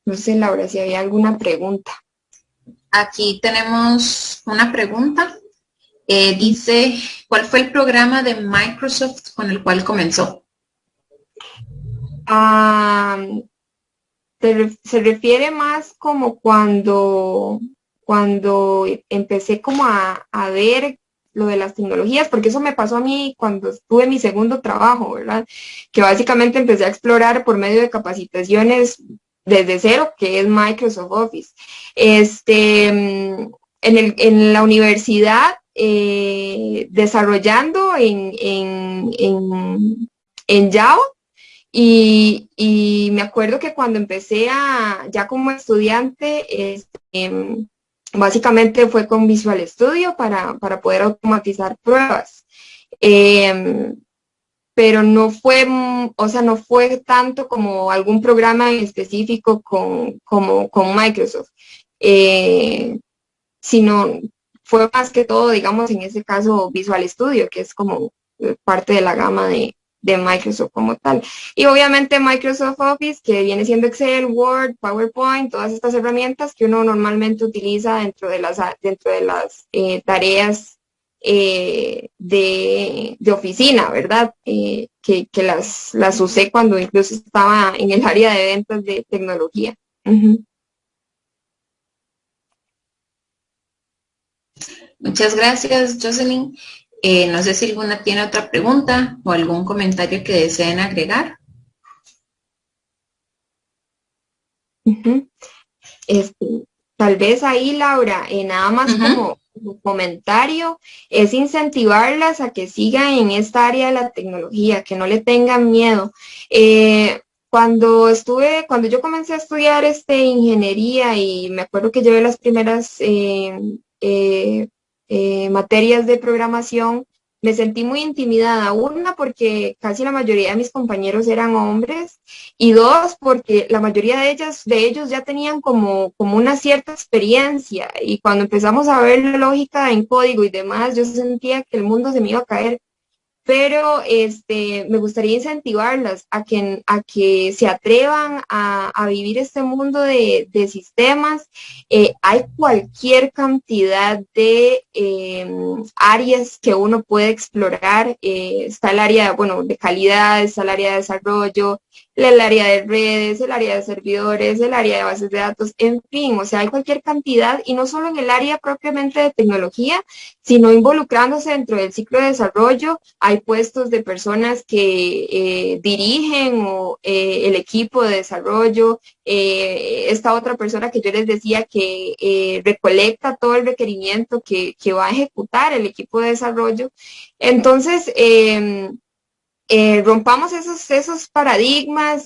No sé, Laura, si había alguna pregunta. Aquí tenemos una pregunta. Dice, ¿cuál fue el programa de Microsoft con el cual comenzó? Ah, se refiere más como cuando empecé como a ver lo de las tecnologías, porque eso me pasó a mí cuando estuve en mi segundo trabajo, ¿verdad? Que básicamente empecé a explorar por medio de capacitaciones desde cero, que es Microsoft Office. En la universidad, desarrollando en Java, y me acuerdo que cuando ya como estudiante, básicamente fue con Visual Studio para poder automatizar pruebas. Em, pero no fue, o sea, no fue tanto como algún programa en específico con Microsoft, eh, sino fue más que todo, digamos, en ese caso Visual Studio, que es como parte de la gama de Microsoft como tal. Y obviamente Microsoft Office, que viene siendo Excel, Word, PowerPoint, todas estas herramientas que uno normalmente utiliza dentro de las tareas de oficina, ¿verdad? Que las usé cuando incluso estaba en el área de ventas de tecnología. Ujú. Muchas gracias, Jocelyn. No sé si alguna tiene otra pregunta o algún comentario que deseen agregar. Ujú. Este, Tal vez ahí, Laura, nada más Ujú. como comentario, es incentivarlas a que sigan en esta área de la tecnología, que no le tengan miedo. Cuando yo comencé a estudiar ingeniería y me acuerdo que llevé las primeras eh, materias de programación, me sentí muy intimidada. Una, porque casi la mayoría de mis compañeros eran hombres, y dos, porque la mayoría de ellos ya tenían como una cierta experiencia, y cuando empezamos a ver la lógica en código y demás, yo sentía que el mundo se me iba a caer. Pero me gustaría incentivarlas a que se atrevan a vivir este mundo de sistemas. Hay cualquier cantidad de áreas que uno puede explorar. Está el área, bueno, de calidad, está el área de desarrollo, el área de redes, el área de servidores, el área de bases de datos, en fin, o sea, hay cualquier cantidad, y no solo en el área propiamente de tecnología, sino involucrándose dentro del ciclo de desarrollo. Hay puestos de personas que dirigen el equipo de desarrollo. Esta otra persona que yo les decía que recolecta todo el requerimiento que va a ejecutar el equipo de desarrollo. Entonces, rompamos esos paradigmas,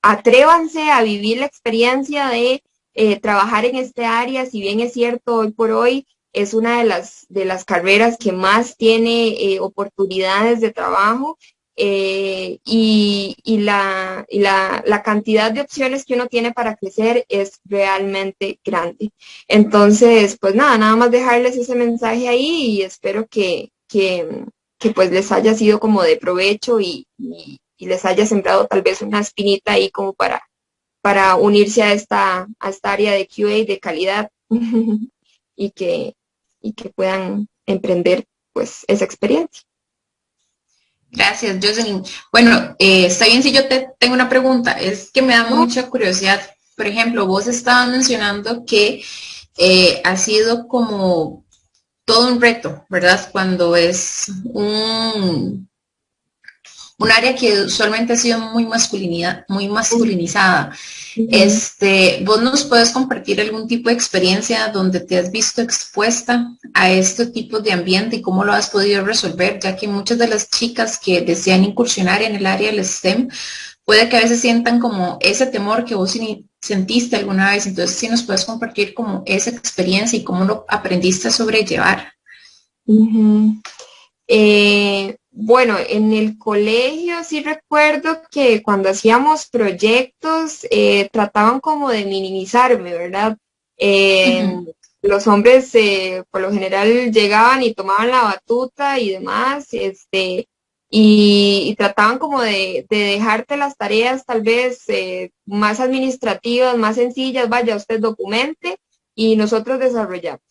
atrévanse a vivir la experiencia de trabajar en este área. Si bien es cierto, hoy por hoy es una de las carreras que más tiene oportunidades de trabajo, la cantidad de opciones que uno tiene para crecer es realmente grande. Entonces, pues nada más dejarles ese mensaje ahí, y espero que pues les haya sido como de provecho, y les haya sembrado tal vez una espinita ahí como para unirse a esta área de QA de calidad, y y que puedan emprender pues esa experiencia. Gracias, Jocelyn. Bueno, está bien si yo te tengo una pregunta. Es que me da No, mucha curiosidad. Por ejemplo, vos estabas mencionando que ha sido como todo un reto, ¿verdad? Cuando es un área que usualmente ha sido muy masculinizada. ujú. ¿Vos nos puedes compartir algún tipo de experiencia donde te has visto expuesta a este tipo de ambiente y cómo lo has podido resolver? Ya que muchas de las chicas que desean incursionar en el área del STEM puede que a veces sientan como ese temor que vos sentiste alguna vez. Entonces, sí nos puedes compartir como esa experiencia y cómo lo aprendiste a sobrellevar. Ujú. Bueno, en el colegio sí recuerdo que cuando hacíamos proyectos trataban como de minimizarme, ¿verdad? Eh, Ujú. los hombres por lo general llegaban y tomaban la batuta y demás. y trataban como de dejarte las tareas tal vez más administrativas, más sencillas, vaya, usted documente y nosotros desarrollamos.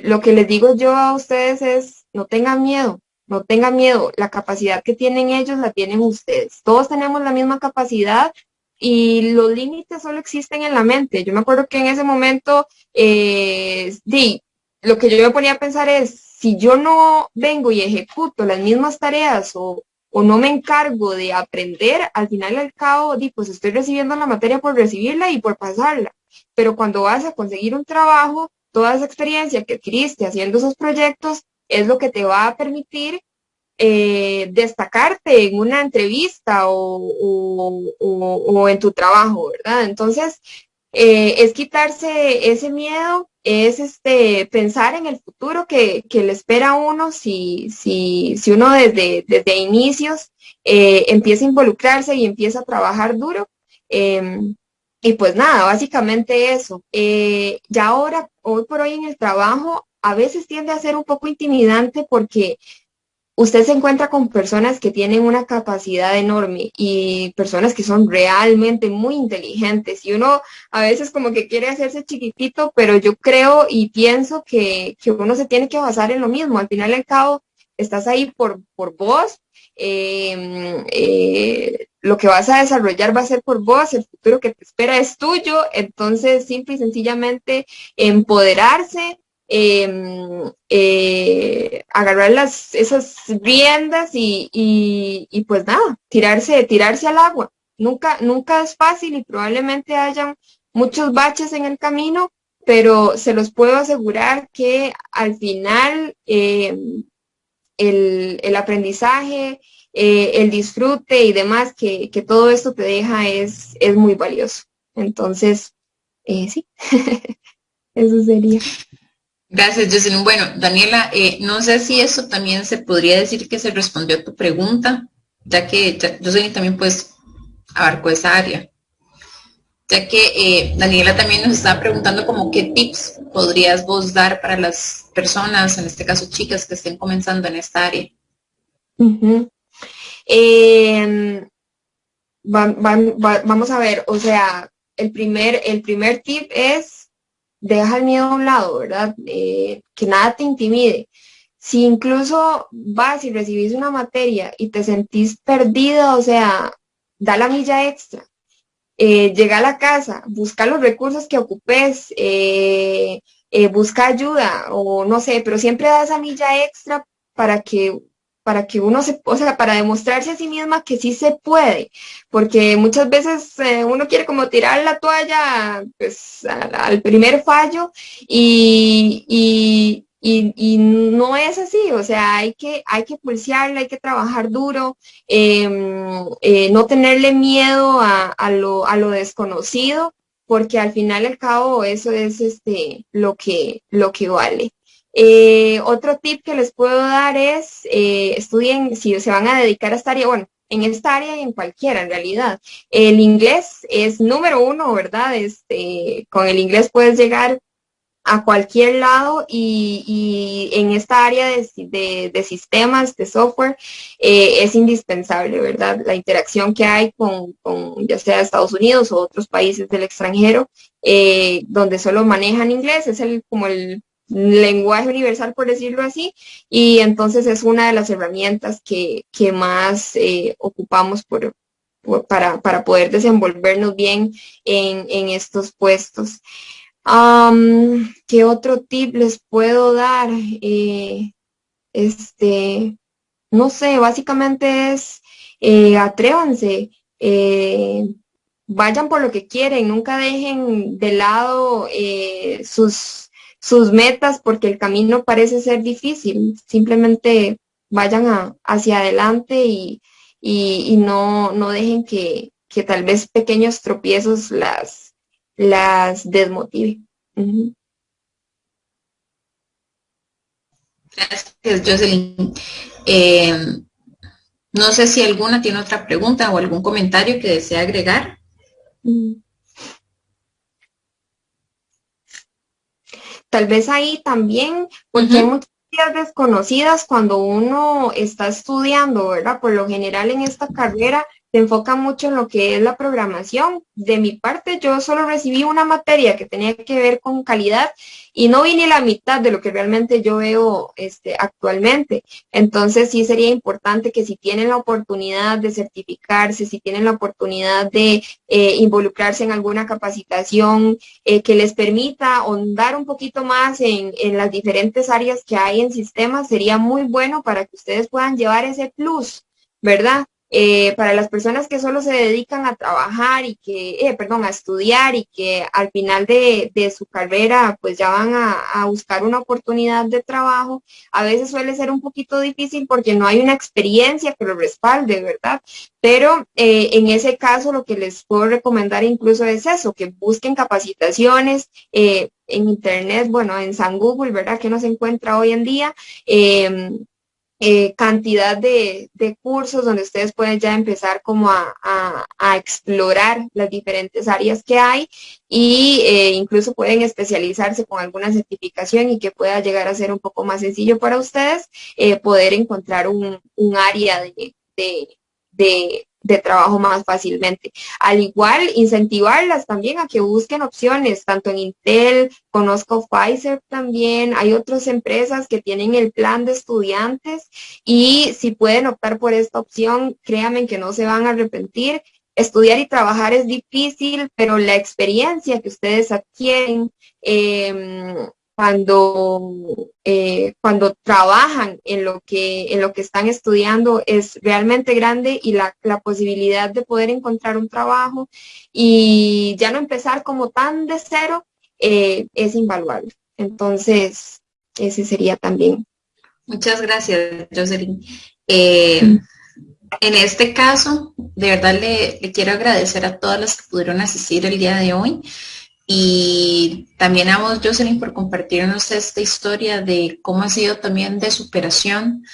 Lo que les digo yo a ustedes es, no tengan miedo, no tengan miedo, la capacidad que tienen ellos la tienen ustedes. Todos tenemos la misma capacidad y los límites solo existen en la mente. Yo me acuerdo que en ese momento, lo que yo me ponía a pensar es, si yo no vengo y ejecuto las mismas tareas o no me encargo de aprender, al final y al cabo, pues estoy recibiendo la materia por recibirla y por pasarla. Pero cuando vas a conseguir un trabajo, toda esa experiencia que adquiriste haciendo esos proyectos es lo que te va a permitir destacarte en una entrevista o en tu trabajo, ¿verdad? Entonces, es quitarse ese miedo, es pensar en el futuro que le espera a uno si uno desde inicios empieza a involucrarse y empieza a trabajar duro. Y pues nada, básicamente eso. Ya ahora, hoy por hoy en el trabajo, a veces tiende a ser un poco intimidante porque usted se encuentra con personas que tienen una capacidad enorme y personas que son realmente muy inteligentes y uno a veces como que quiere hacerse chiquitito, pero yo creo y pienso que uno se tiene que basar en lo mismo. Al final y al cabo, estás ahí por vos. Lo que vas a desarrollar va a ser por vos, el futuro que te espera es tuyo, entonces simple y sencillamente empoderarse, agarrar esas riendas y pues nada, tirarse al agua. Nunca es fácil y probablemente hayan muchos baches en el camino, pero se los puedo asegurar que al final el aprendizaje, el disfrute y demás que todo esto te deja es muy valioso. Entonces, sí, eso sería. Gracias, Jocelyn. Bueno, Daniela, no sé si eso también se podría decir que se respondió a tu pregunta, ya que Jocelyn también pues abarcó esa área. Ya que Daniela también nos estaba preguntando como qué tips podrías vos dar para las personas, en este caso chicas, que estén comenzando en esta área. Uh-huh. Vamos a ver, o sea, el primer tip es deja el miedo a un lado, ¿verdad? Que nada te intimide. Si incluso vas y recibís una materia y te sentís perdida, o sea, da la milla extra. Llega a la casa, busca los recursos que ocupes, busca ayuda o no sé, pero siempre da esa milla extra para que, para que uno o sea, para demostrarse a sí misma que sí se puede, porque muchas veces uno quiere como tirar la toalla pues, al primer fallo y no es así, o sea, hay que pulsearla, hay que trabajar duro, no tenerle miedo a lo desconocido, porque al final y al cabo eso es lo que vale. Otro tip que les puedo dar es estudien, si se van a dedicar a esta área, bueno, en esta área y en cualquiera en realidad. El inglés es número uno, ¿verdad? Con el inglés puedes llegar a cualquier lado y en esta área de sistemas, de software, es indispensable, ¿verdad? La interacción que hay con ya sea Estados Unidos o otros países del extranjero, donde solo manejan inglés, es como el lenguaje universal, por decirlo así, y entonces es una de las herramientas que más ocupamos para poder desenvolvernos bien en estos puestos. ¿Qué otro tip les puedo dar? Este, no sé, básicamente es atrévanse, eh, vayan por lo que quieren, nunca dejen de lado sus metas porque el camino parece ser difícil, simplemente vayan hacia adelante y no dejen que tal vez pequeños tropiezos las desmotive. Ujú. Gracias, Jocelyn. Eh, no sé si alguna tiene otra pregunta o algún comentario que desea agregar. Mm. Tal vez ahí también, porque hay Ujú. muchas materias desconocidas cuando uno está estudiando, ¿verdad? Por lo general en esta carrera se enfoca mucho en lo que es la programación. De mi parte, yo solo recibí una materia que tenía que ver con calidad y no vi ni la mitad de lo que realmente yo veo actualmente. Entonces sí sería importante que si tienen la oportunidad de certificarse, si tienen la oportunidad de involucrarse en alguna capacitación que les permita ahondar un poquito más en las diferentes áreas que hay en sistemas, sería muy bueno para que ustedes puedan llevar ese plus, ¿verdad? Para las personas que solo se dedican a trabajar y que, perdón, a estudiar y que al final de su carrera pues ya van a buscar una oportunidad de trabajo, a veces suele ser un poquito difícil porque no hay una experiencia que lo respalde, ¿verdad? Pero en ese caso lo que les puedo recomendar incluso es eso, que busquen capacitaciones en internet, bueno, en San Google, ¿verdad? Que no se encuentra hoy en día. Cantidad de cursos donde ustedes pueden ya empezar como a explorar las diferentes áreas que hay y incluso pueden especializarse con alguna certificación y que pueda llegar a ser un poco más sencillo para ustedes poder encontrar un área de trabajo más fácilmente. Al igual, incentivarlas también a que busquen opciones, tanto en Intel, conozco Pfizer también, hay otras empresas que tienen el plan de estudiantes y si pueden optar por esta opción, créanme que no se van a arrepentir. Estudiar y trabajar es difícil, pero la experiencia que ustedes adquieren cuando trabajan en lo que están estudiando es realmente grande y la posibilidad de poder encontrar un trabajo y ya no empezar como tan de cero es invaluable. Entonces, ese sería también. Muchas gracias, Jocelyn. En este caso, de verdad le quiero agradecer a todas las que pudieron asistir el día de hoy. Y también a vos, Jocelyn, por compartirnos esta historia de cómo ha sido también de superación,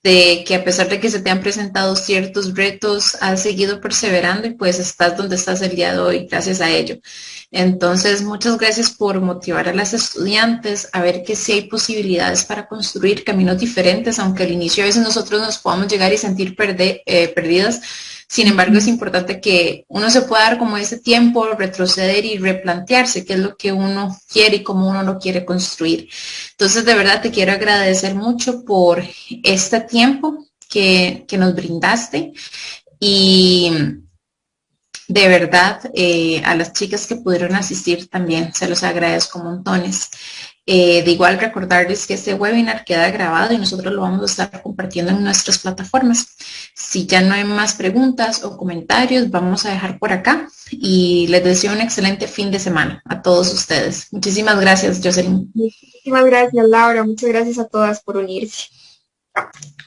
de que a pesar de que se te han presentado ciertos retos, has seguido perseverando y pues estás donde estás el día de hoy gracias a ello. Entonces, muchas gracias por motivar a las estudiantes a ver que sí hay posibilidades para construir caminos diferentes, aunque al inicio a veces nosotros nos podamos llegar y sentir perdidas. Sin embargo, es importante que uno se pueda dar como ese tiempo, retroceder y replantearse qué es lo que uno quiere y cómo uno lo quiere construir. Entonces, de verdad, te quiero agradecer mucho por este tiempo que nos brindaste y de verdad a las chicas que pudieron asistir también se los agradezco montones. De igual recordarles que este webinar queda grabado y nosotros lo vamos a estar compartiendo en nuestras plataformas. Si ya no hay más preguntas o comentarios, vamos a dejar por acá y les deseo un excelente fin de semana a todos ustedes. Muchísimas gracias, Jocelyn. Muchísimas gracias, Laura. Muchas gracias a todas por unirse.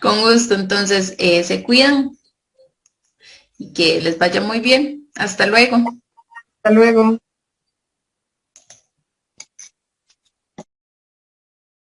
Con gusto, entonces se cuidan y que les vaya muy bien. Hasta luego. Hasta luego.